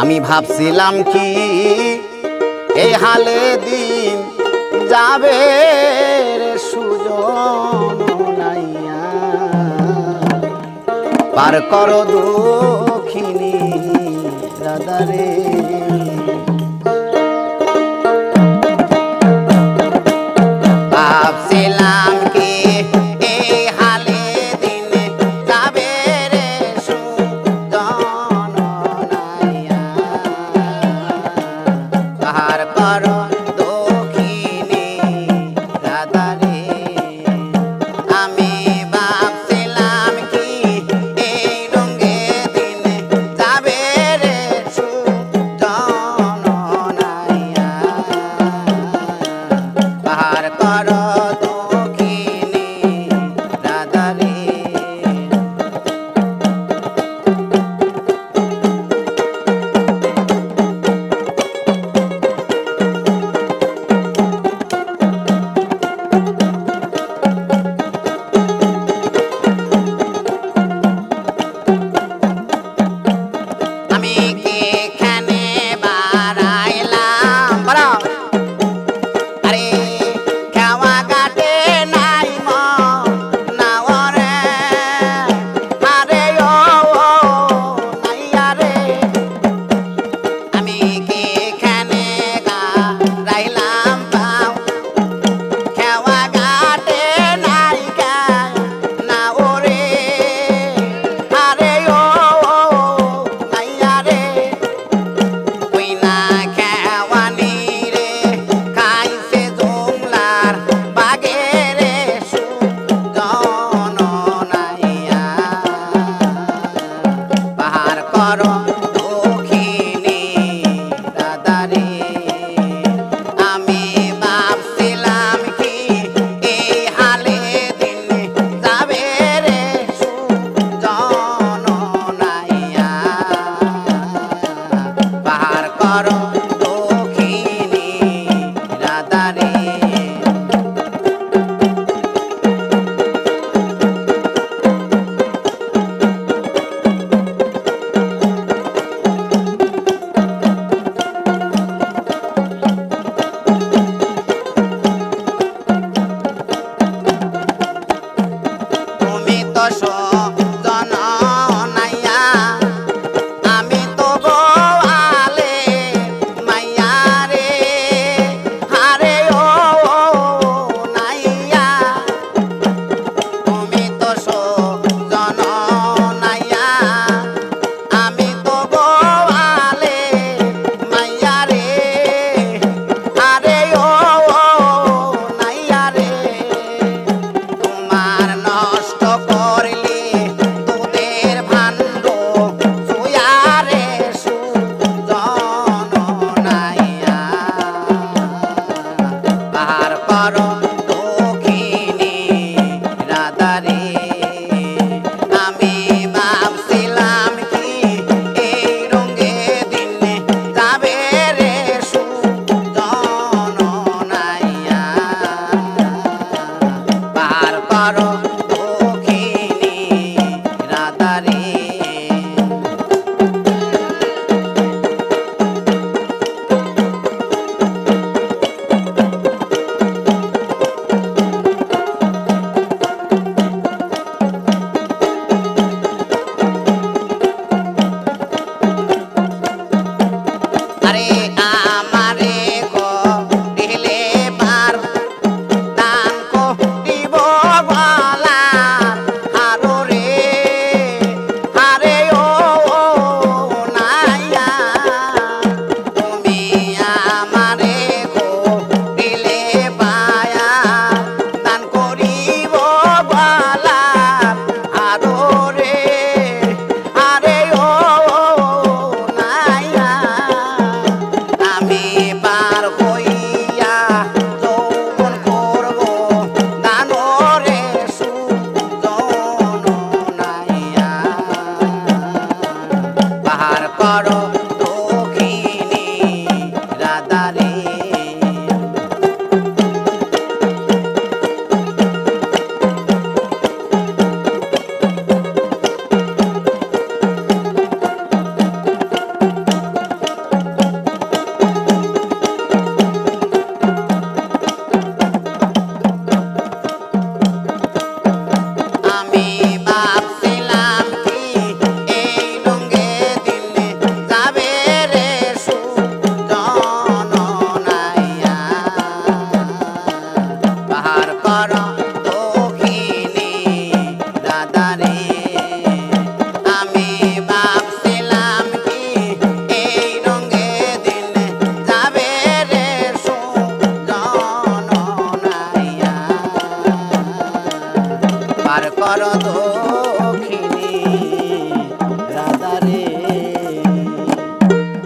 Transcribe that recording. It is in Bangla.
আমি ভাবছিলাম কি এই হালে দিন যাবে রে সুজন নাইয়া পার করো দক্ষিণী রাধারে ভাবছিলাম কি এই হালে দিন যাবে রে সুজন নাইয়া পার করো দক্ষিণী রাধারে আমি ভাবছিলাম কি এই রঙে দিন যাবে রে সুজন নাইয়া পার করো দক্ষিণী রাধারে আমি কি এখানে বাড়াইলাম বলো আরে খাওয়া কাটে নাই নাওরে আরে ও নাইয়া রে আমি কি এখানে গাইলাম পাও খাওয়া কাটে নাই নাওরে আরে ও নাইয়া রে পার করো